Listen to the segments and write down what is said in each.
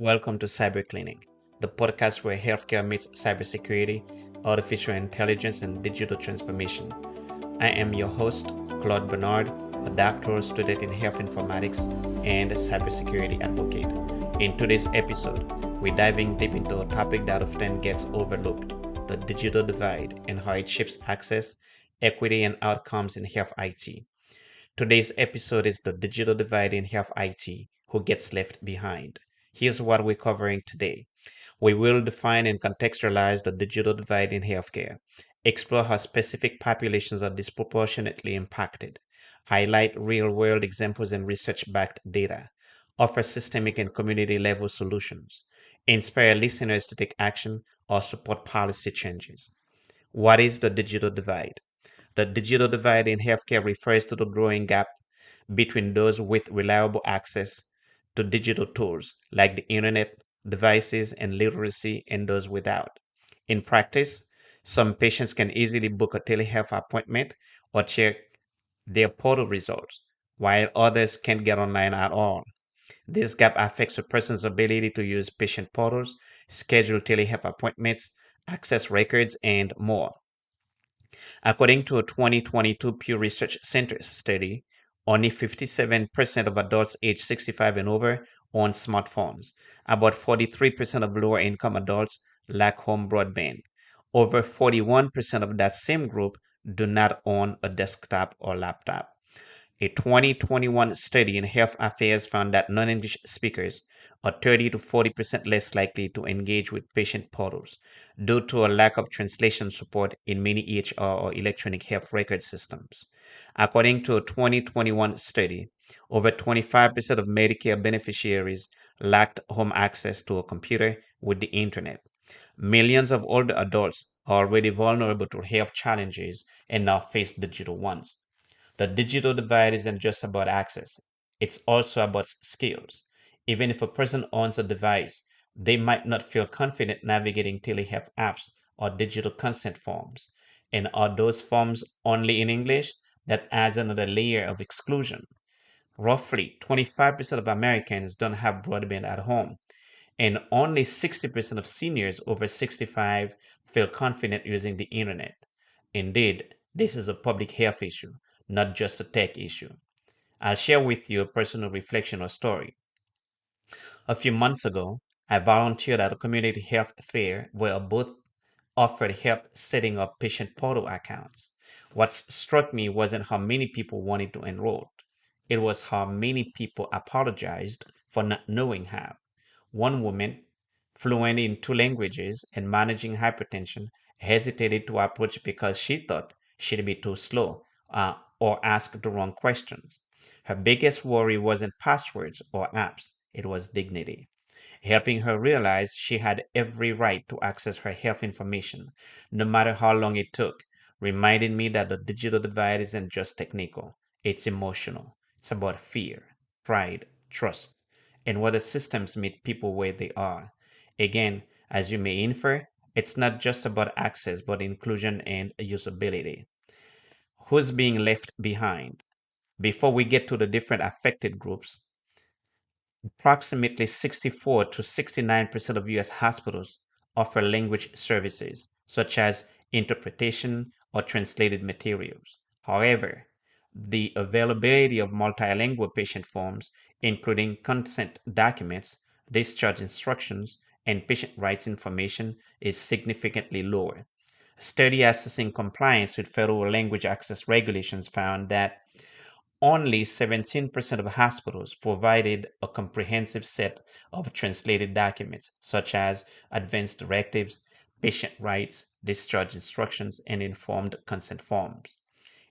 Welcome to CyberClinic, the podcast where healthcare meets cybersecurity, artificial intelligence, and digital transformation. I am your host, Claude Bernard, a doctoral student in health informatics and a cybersecurity advocate. In today's episode, we're diving deep into a topic that often gets overlooked: the digital divide and how it shapes access, equity, and outcomes in health IT. Today's episode is the digital divide in health IT: who gets left behind. Here's what we're covering today. We will define and contextualize the digital divide in healthcare, explore how specific populations are disproportionately impacted, highlight real world examples and research backed data, offer systemic and community level solutions, inspire listeners to take action, or support policy changes. What is the digital divide? The digital divide in healthcare refers to the growing gap between those with reliable access to digital tools like the internet, devices, and literacy and those without. In practice, some patients can easily book a telehealth appointment or check their portal results, while others can't get online at all. This gap affects a person's ability to use patient portals, schedule telehealth appointments, access records, and more. According to a 2022 Pew Research Center study, only 57% of adults aged 65 and over own smartphones. About 43% of lower income adults lack home broadband. Over 41% of that same group do not own a desktop or laptop. A 2021 study in health affairs found that non English speakers are 30 to 40% less likely to engage with patient portals due to a lack of translation support in many EHR or electronic health record systems. According to a 2021 study, over 25% of Medicare beneficiaries lacked home access to a computer with the internet. Millions of older adults are already vulnerable to health challenges and now face digital ones. The digital divide isn't just about access, it's also about skills. Even if a person owns a device, they might not feel confident navigating telehealth apps or digital consent forms. And are those forms only in English? That adds another layer of exclusion. Roughly 25% of Americans don't have broadband at home, and only 60% of seniors over 65 feel confident using the internet. Indeed, this is a public health issue, not just a tech issue. I'll share with you a personal reflection or story. A few months ago, I volunteered at a community health fair where a booth offered help setting up patient portal accounts. What struck me wasn't how many people wanted to enroll, it was how many people apologized for not knowing how. One woman, fluent in two languages and managing hypertension, hesitated to approach because she thought she'd be too slow or ask the wrong questions. Her biggest worry wasn't passwords or apps, it was dignity. Helping her realize she had every right to access her health information, no matter how long it took, reminded me that the digital divide isn't just technical, it's emotional. It's about fear, pride, trust, and whether systems meet people where they are. Again, as you may infer, it's not just about access, but inclusion and usability. Who's being left behind? Before we get to the different affected groups, approximately 64 to 69% of US hospitals offer language services, such as interpretation or translated materials. However, the availability of multilingual patient forms, including consent documents, discharge instructions, and patient rights information, is significantly lower. A study assessing compliance with federal language access regulations found that only 17% of hospitals provided a comprehensive set of translated documents, such as advance directives, patient rights, discharge instructions, and informed consent forms,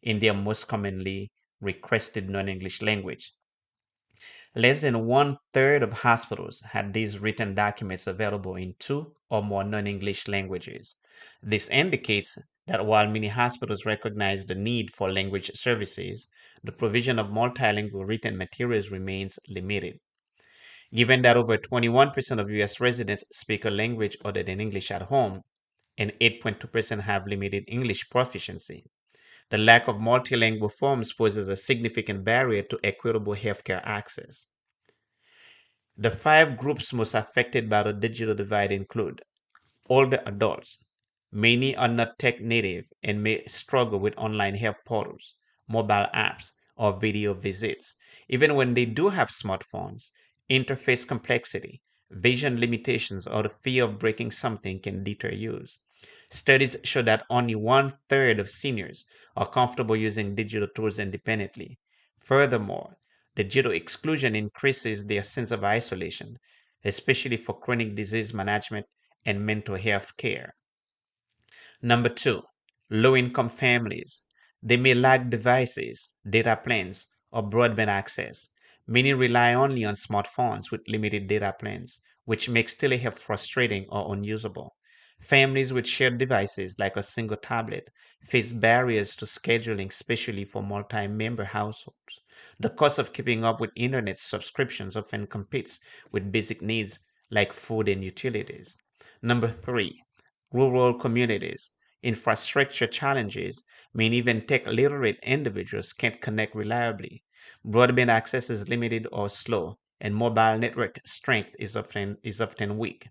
in their most commonly requested non English language. Less than one third of hospitals had these written documents available in two or more non English languages. This indicates that while many hospitals recognize the need for language services, the provision of multilingual written materials remains limited. Given that over 21% of US residents speak a language other than English at home, and 8.2% have limited English proficiency, the lack of multilingual forms poses a significant barrier to equitable healthcare access. The five groups most affected by the digital divide include older adults. Many are not tech native and may struggle with online health portals, mobile apps, or video visits. Even when they do have smartphones, interface complexity, vision limitations, or the fear of breaking something can deter use. Studies show that only one third of seniors are comfortable using digital tools independently. Furthermore, digital exclusion increases their sense of isolation, especially for chronic disease management and mental health care. Number two, low income families. They may lack devices, data plans, or broadband access. Many rely only on smartphones with limited data plans, which makes telehealth frustrating or unusable. Families with shared devices, like a single tablet, face barriers to scheduling, especially for multi member households. The cost of keeping up with internet subscriptions often competes with basic needs like food and utilities. Number three, rural communities. Infrastructure challenges mean even tech literate individuals can't connect reliably. Broadband access is limited or slow, and mobile network strength is often weak.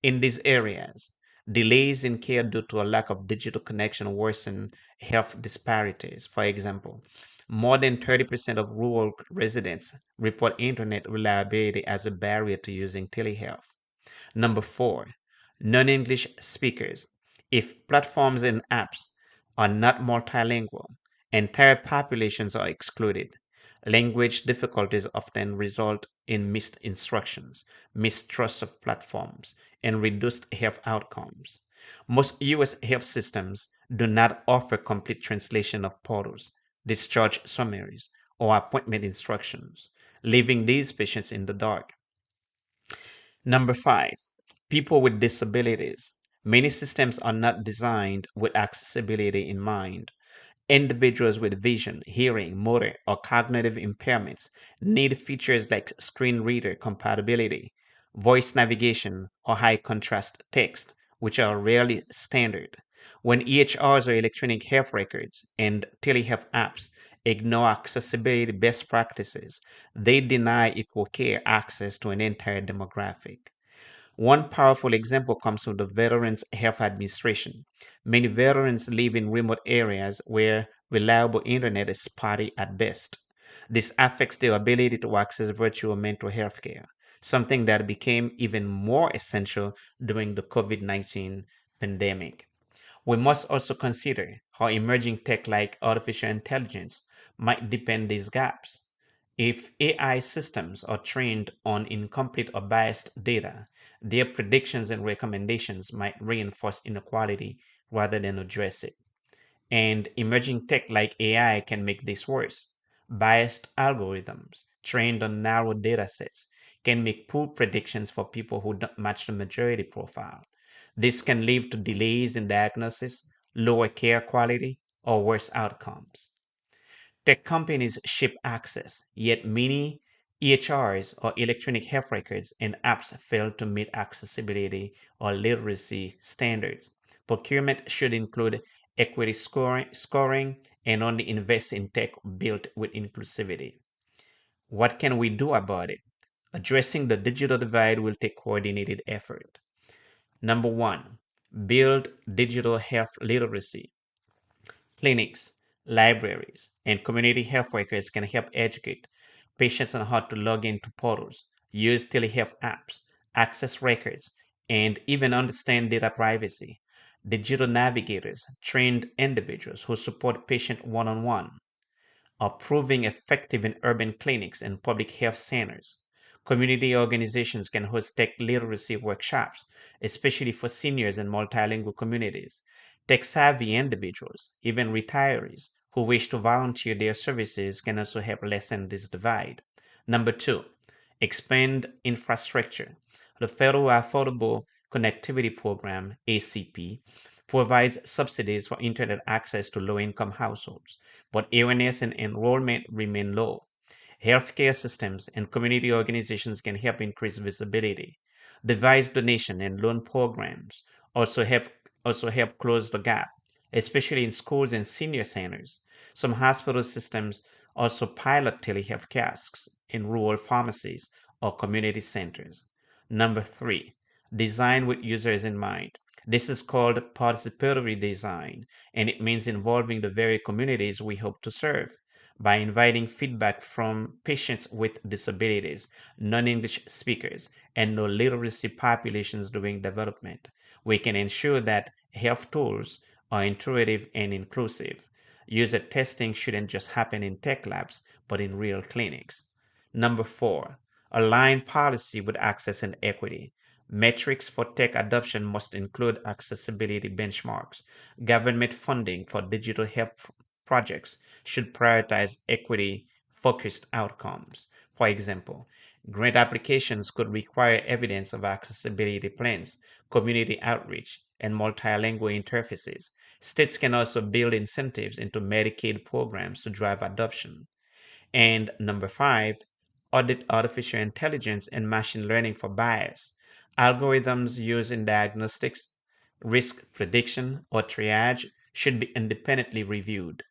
In these areas, delays in care due to a lack of digital connection worsen health disparities. For example, more than 30% of rural residents report internet reliability as a barrier to using telehealth. Number four, non English speakers. If platforms and apps are not multilingual, entire populations are excluded. Language difficulties often result in missed instructions, mistrust of platforms, and reduced health outcomes. Most US health systems do not offer complete translation of portals, discharge summaries, or appointment instructions, leaving these patients in the dark. Number five, people with disabilities. Many systems are not designed with accessibility in mind. Individuals with vision, hearing, motor, or cognitive impairments need features like screen reader compatibility, voice navigation, or high contrast text, which are rarely standard. When EHRs or electronic health records and telehealth apps ignore accessibility best practices, they deny equal care access to an entire demographic. One powerful example comes from the Veterans Health Administration. Many veterans live in remote areas where reliable internet is spotty at best. This affects their ability to access virtual mental health care, something that became even more essential during the COVID-19 pandemic. We must also consider how emerging tech like artificial intelligence might deepen these gaps. If AI systems are trained on incomplete or biased data, their predictions and recommendations might reinforce inequality rather than address it. And emerging tech like AI can make this worse. Biased algorithms trained on narrow data sets can make poor predictions for people who don't match the majority profile. This can lead to delays in diagnosis, lower care quality, or worse outcomes. Tech companies ship access, yet many EHRs or electronic health records and apps fail to meet accessibility or literacy standards. Procurement should include equity scoring and only invest in tech built with inclusivity. What can we do about it? Addressing the digital divide will take coordinated effort. Number one, build digital health literacy. Clinics, libraries, and community health workers can help educate patients on how to log into portals, use telehealth apps, access records, and even understand data privacy. Digital navigators, trained individuals who support patient one-on-one, are proving effective in urban clinics and public health centers. Community organizations can host tech literacy workshops, especially for seniors and multilingual communities. Tech savvy individuals, even retirees who wish to volunteer their services, can also help lessen this divide. Number two, expand infrastructure. The Federal Affordable Connectivity Program, ACP, provides subsidies for internet access to low income households, but awareness and enrollment remain low. Healthcare systems and community organizations can help increase visibility. Device donation and loan programs also help also help close the gap, especially in schools and senior centers. Some hospital systems also pilot telehealth kiosks in rural pharmacies or community centers. Number 3, design with users in mind. This is called participatory design, and it means involving the very communities we hope to serve. By inviting feedback from patients with disabilities, non-English speakers, and no literacy populations during development, we can ensure that health tools are intuitive and inclusive. User testing shouldn't just happen in tech labs, but in real clinics. Number 4, align policy with access and equity. Metrics for tech adoption must include accessibility benchmarks. Government funding for digital health projects should prioritize equity focused outcomes. For example, grant applications could require evidence of accessibility plans, community outreach, and multilingual interfaces. States can also build incentives into Medicaid programs to drive adoption. And number 5, audit artificial intelligence and machine learning for bias. Algorithms used in diagnostics, risk prediction, or triage should be independently reviewed.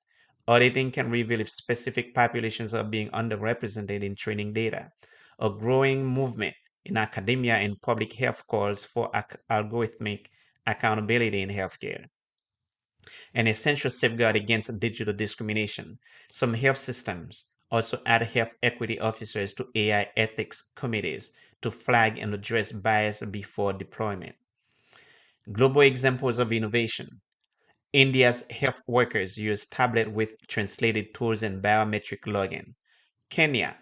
Auditing can reveal if specific populations are being underrepresented in training data. A growing movement in academia and public health calls for algorithmic accountability in healthcare, an essential safeguard against digital discrimination. Some health systems also add health equity officers to AI ethics committees to flag and address bias before deployment. Global examples of innovation. India's health workers use tablet with translated tools and biometric login. Kenya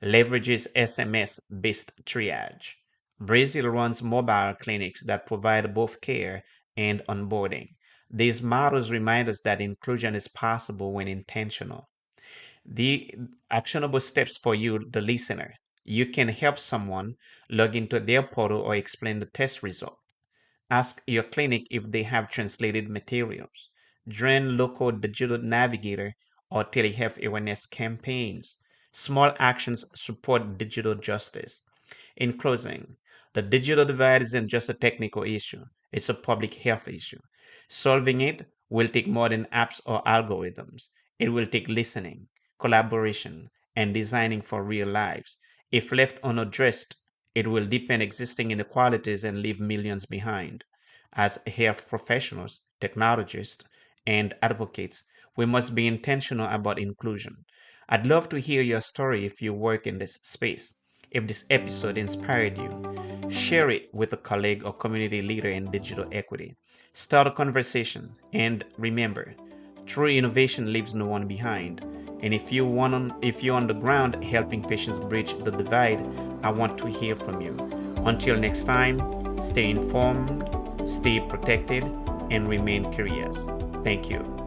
leverages SMS-based triage. Brazil runs mobile clinics that provide both care and onboarding. These models remind us that inclusion is possible when intentional. The actionable steps for you, the listener. You can help someone log into their portal or explain the test result. Ask your clinic if they have translated materials. Join local digital navigator or telehealth awareness campaigns. Small actions support digital justice. In closing, the digital divide isn't just a technical issue, it's a public health issue. Solving it will take more than apps or algorithms. It will take listening, collaboration, and designing for real lives. If left unaddressed, it will deepen existing inequalities and leave millions behind. As health professionals, technologists, and advocates, we must be intentional about inclusion. I'd love to hear your story if you work in this space. If this episode inspired you, share it with a colleague or community leader in digital equity. Start a conversation, and remember, true innovation leaves no one behind. And if you're on the ground helping patients bridge the divide, I want to hear from you. Until next time, stay informed, stay protected, and remain curious. Thank you.